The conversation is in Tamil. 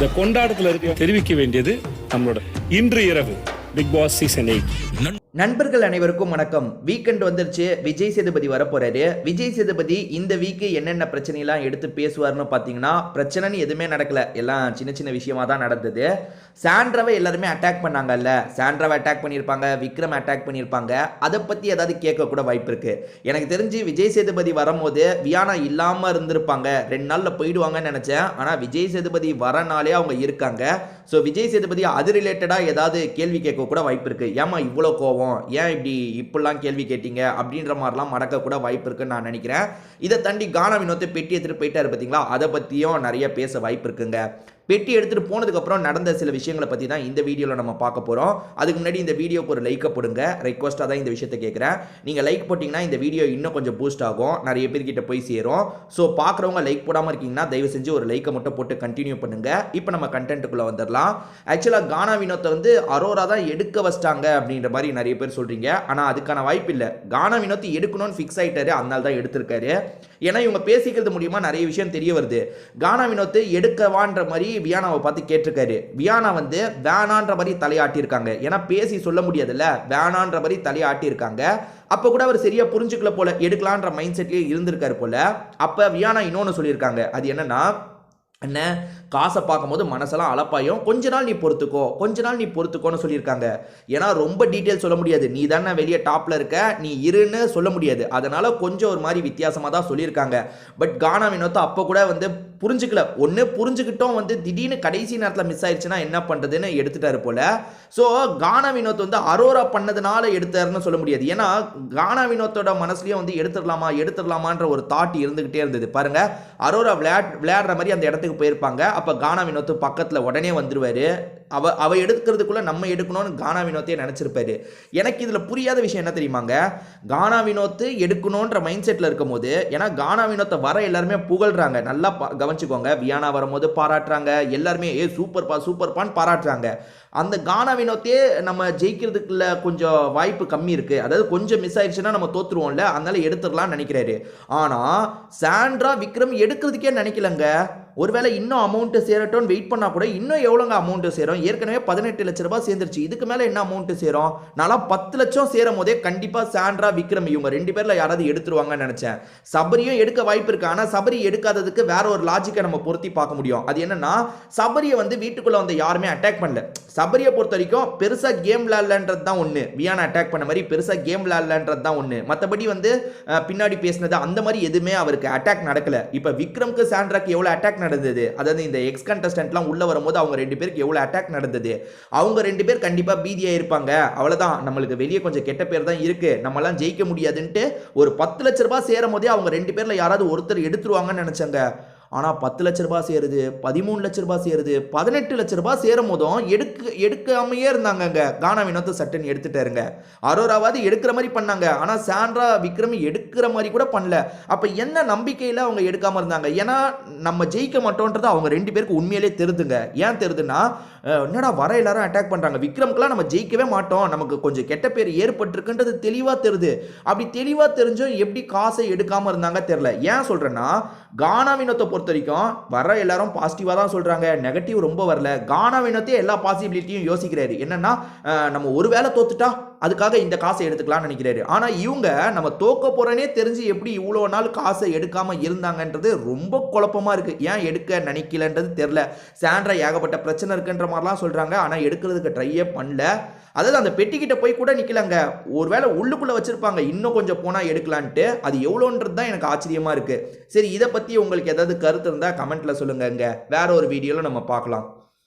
இந்த கொண்டாட்டத்தில் இருக்க தெரிவிக்க வேண்டியது நம்மளோட இன்று இரவு பிக் பாஸ் சீசன் 8. நண்பர்கள் அனைவருக்கும் வணக்கம். வீக்கெண்ட் வந்துருச்சு. விஜய் சேதுபதி வரப்போறாரு. விஜய் சேதுபதி இந்த வீக்கு என்னென்ன பிரச்சனைலாம் எடுத்து பேசுவார்னு பார்த்தீங்கன்னா, பிரச்சனைன்னு எதுவுமே நடக்கல, எல்லாம் சின்ன சின்ன விஷயமா தான் நடந்தது. சாண்ட்ராவை எல்லாருமே அட்டாக் பண்ணாங்கல்ல, சாண்ட்ராவை அட்டாக் பண்ணியிருப்பாங்க, விக்ரம் அட்டாக் பண்ணியிருப்பாங்க, அதை பற்றி ஏதாவது கேட்க கூட வாய்ப்பு இருக்கு. எனக்கு தெரிஞ்சு விஜய் சேதுபதி வரும்போது வியானா இல்லாமல் இருந்திருப்பாங்க, 2 நாளில் போயிடுவாங்கன்னு நினச்சேன். ஆனால் விஜய் சேதுபதி வரனாலே அவங்க இருக்காங்க. ஸோ விஜய் சேதுபதி அது ரிலேட்டடாக ஏதாவது கேள்வி கேட்க கூட வாய்ப்பு இருக்கு. ஏமா இவ்வளோ கோவம், ஏன் இப்படிலாம் கேள்வி கேட்டீங்க அப்படின்ற மாதிரிலாம் மடக்க கூட வாய்ப்பு இருக்குன்னு நான் நினைக்கிறேன். இதை தாண்டி கானா வினோத்தை பெட்டி எடுத்துகிட்டு போயிட்டாரு பார்த்தீங்களா, அதை பற்றியும் நிறைய பேச வாய்ப்பு இருக்குங்க. பெட்டி எடுத்துகிட்டு போனதுக்கப்புறம் நடந்த சில விஷயங்களை பற்றி தான் இந்த வீடியோவில் நம்ம பார்க்க போகிறோம். அதுக்கு முன்னாடி இந்த வீடியோக்கு ஒரு லைக்கை போடுங்க. ரெக்வஸ்ட்டாக தான் இந்த விஷயத்தை கேட்குறேன். நீங்கள் லைக் போட்டிங்கன்னா இந்த வீடியோ இன்னும் கொஞ்சம் பூஸ்ட் ஆகும், நிறைய பேர்கிட்ட போய் சேரும். ஸோ பார்க்குறவங்க லைக் போடாமல் இருக்கீங்கன்னா தயவு செஞ்சு ஒரு லைக்கை மட்டும் போட்டு கண்டினியூ பண்ணுங்கள். இப்போ நம்ம கண்டென்ட்டுக்குள்ளே வந்துடலாம். ஆக்சுவலாக கானா வினோத்தை வந்து அரோரா தான் எடுக்க வச்சிட்டாங்க அப்படின்ற மாதிரி நிறைய பேர் சொல்கிறீங்க. ஆனால் அதுக்கான வாய்ப்பு இல்லை. கானா வினோத்தை எடுக்கணும்னு ஃபிக்ஸ் ஆகிட்டாரு, அதனால தான் எடுத்திருக்காரு. ஏன்னா இவங்க பேசிக்கிறது மூலியமா நிறைய விஷயம் தெரிய வருது. கானா வினோத்தை எடுக்கவான்ற மாதிரி வியானாவை பார்த்து கேட்டிருக்காரு. வியானா வந்து வேணான்ற மாதிரி தலையாட்டியிருக்காங்க. ஏன்னா பேசி சொல்ல முடியாதுல்ல, வேணான்ற மாதிரி தலையாட்டியிருக்காங்க. அப்போ கூட அவர் சரியா புரிஞ்சுக்கல போல, எடுக்கலான்ற மைண்ட் செட்லேயே இருந்திருக்காரு போல. அப்போ வியானா இன்னொன்று சொல்லியிருக்காங்க. அது என்னன்னா, என்ன காசை பார்க்கும்போது மனசெல்லாம் அலப்பாயும், கொஞ்ச நாள் நீ பொறுத்துக்கோன்னு சொல்லியிருக்காங்க. ஏன்னா ரொம்ப டீட்டெயில் சொல்ல முடியாது, நீ தானே வெளியே டாப்பில் இருக்க, நீ இருன்னு சொல்ல முடியாது. அதனால கொஞ்சம் ஒரு மாதிரி வித்தியாசமாக தான் சொல்லியிருக்காங்க. பட் கானா வினோத்தை அப்போ கூட வந்து புரிஞ்சுக்கல. ஒன்று புரிஞ்சுக்கிட்டோம், வந்து திடீர்னு கடைசி நேரத்தில் மிஸ் ஆயிடுச்சுன்னா என்ன பண்ணுறதுன்னு எடுத்துட்டாரு போல. ஸோ கானா வினோத் வந்து அரோரா பண்ணதுனால எடுத்தாருன்னு சொல்ல முடியாது. ஏன்னா கானா வினோத்தோட மனசுலையும் வந்து எடுத்துடலாமான்ற ஒரு தாட் இருந்துகிட்டே இருந்தது. பாருங்க, அரோரா விளையாடுற மாதிரி அந்த இடத்துக்கு போயிருப்பாங்க. அப்போ கானா வினோத் பக்கத்தில் உடனே வந்துருவாரு. அவ எடுக்கிறதுக்குள்ள நம்ம எடுக்கணும்னு கானா வினோத்தையே நினைச்சிருப்பாரு. எனக்கு இதுல புரியாத விஷயம் என்ன தெரியுமாங்க, கானா வினோத்து எடுக்கணும்ன்ற மைண்ட் செட்ல இருக்கும் போது, ஏன்னா கானா வினோத்தை வர எல்லாருமே புகழ்றாங்க. நல்லா கவனிச்சுக்கோங்க, வியானா வரும்போது பாராட்டுறாங்க, எல்லாருமே சூப்பர்பான்னு பாராட்டுறாங்க. அந்த கானா வினோத்தையே நம்ம ஜெயிக்கிறதுக்குள்ள கொஞ்சம் வாய்ப்பு கம்மி இருக்கு, அதாவது கொஞ்சம் மிஸ் ஆயிடுச்சுன்னா நம்ம தோத்துருவோம்ல, அதனால எடுத்துடலாம்னு நினைக்கிறாரு. ஆனா சாண்ட்ரா விக்ரம் எடுக்கிறதுக்கே நினைக்கலங்க. ஒருவேளை இன்னும் அமௌண்ட் சேரட்டும் வெயிட் பண்ணா கூட இன்னும் எவ்வளோங்க அமௌண்ட் சேரும்? ஏற்கனவே 18 லட்ச ரூபாய் சேர்ந்துருச்சு, இதுக்கு மேலே என்ன அமௌண்ட் சேரும்? நான்லாம் 10 லட்சம் சேரும் போதே கண்டிப்பாக சாண்ட்ரா விக்ரம் இவங்க 2 பேரில் யாராவது எடுத்துருவாங்கன்னு நினச்சேன். சபரியும் எடுக்க வாய்ப்பு இருக்கு. ஆனால் சபரி எடுக்காததுக்கு வேற ஒரு லாஜிக்கை நம்ம பொருத்தி பார்க்க முடியும். அது என்னன்னா, சபரியை வந்து வீட்டுக்குள்ளே வந்து யாருமே அட்டாக் பண்ணல. சபரியை பொறுத்த வரைக்கும் பெருசாக கேம் விளையாடலன்றது தான் ஒன்று, வியானா அட்டாக் பண்ண மாதிரி பெருசாக கேம் விளையாடலன்றது தான் ஒன்று. மற்றபடி வந்து பின்னாடி பேசினது அந்த மாதிரி எதுவுமே அவருக்கு அட்டாக் நடக்கல. இப்போ விக்ரம்க்கு சாண்ட்ராக்கு எவ்வளோ அட்டாக் நடந்தது, அதாவது இந்த எக்ஸ் கண்டஸ்டன்ட்லாம் உள்ள வரும்போது அவங்க 2 பேருக்கு எவ்வளவு அட்டாக் நடந்தது. அவங்க 2 பேர் கண்டிப்பா பீதியா இருப்பாங்க. அவ்வளவுதான், நம்மளுக்கு வெளியே கொஞ்சம் கெட்ட பேர் தான் இருக்கு, நம்மளாம் ஜெயிக்க முடியாதுன்ட்டு ஒரு 10 லட்ச ரூபாய் சேரும் போதே அவங்க 2 பேர்ல யாராவது ஒருத்தர் எடுத்துருவாங்கன்னு நினைச்சாங்க. ஆனால் 10 லட்ச ரூபாய் சேருது, 13 லட்ச ரூபாய் சேருது, 18 லட்ச ரூபாய் சேரும் போதும் எடுக்காமையே இருந்தாங்க. கானா வினோத் சட்டன் எடுத்துட்டாருங்க. அரோராவாது எடுக்கிற மாதிரி பண்ணாங்க, ஆனால் சாண்ட்ரா விக்ரம் எடுக்கிற மாதிரி கூட பண்ணல. அப்போ என்ன நம்பிக்கையில் அவங்க எடுக்காமல் இருந்தாங்க? ஏன்னா நம்ம ஜெயிக்க மாட்டோன்றது அவங்க 2 பேருக்கு உண்மையிலே தெரிதுங்க. ஏன் தெரிதுன்னா, என்னடா வர எல்லாரும் அட்டாக் பண்ணுறாங்க, விக்ரம்க்குலாம் நம்ம ஜெயிக்கவே மாட்டோம், நமக்கு கொஞ்சம் கெட்ட பேர் ஏற்பட்டிருக்குன்றது தெளிவாக தெரியுது. அப்படி தெளிவாக தெரிஞ்சும் எப்படி காசை எடுக்காமல் இருந்தாங்க தெரியல. ஏன் சொல்கிறேன்னா, கானா வினோத்தை பொறுத்த வரைக்கும் வர எல்லாரும் பாசிட்டிவாக தான் சொல்கிறாங்க, நெகட்டிவ் ரொம்ப வரல. கானா வினோத்தே எல்லா பாசிபிலிட்டியும் யோசிக்கிறாரு. என்னன்னா, நம்ம ஒரு வேளை தோத்துட்டா அதுக்காக இந்த காசை எடுத்துக்கலாம்னு நினைக்கிறாரு. ஆனால் இவங்க நம்ம தோக்க போறனே தெரிஞ்சு எப்படி இவ்வளோ நாள் காசை எடுக்காமல் இருந்தாங்கன்றது ரொம்ப குழப்பமாக இருக்குது. ஏன் எடுக்க நினைக்கலன்றது தெரில. சாண்ட்ரா ஏகப்பட்ட பிரச்சனை இருக்குன்ற மாதிரிலாம் சொல்கிறாங்க, ஆனால் எடுக்கிறதுக்கு ட்ரையே பண்ணல. அதாவது அந்த பெட்டிக்கிட்ட போய் கூட நிற்கலங்க. ஒருவேளை உள்ளுக்குள்ளே வச்சுருப்பாங்க, இன்னும் கொஞ்சம் போனால் எடுக்கலான்ட்டு. அது எவ்வளோன்றது தான் எனக்கு ஆச்சரியமாக இருக்குது. சரி, இதை பற்றி உங்களுக்கு ஏதாவது கருத்து இருந்தால் கமெண்ட்டில் சொல்லுங்கங்க. வேற ஒரு வீடியோவில் நம்ம பார்க்கலாம்.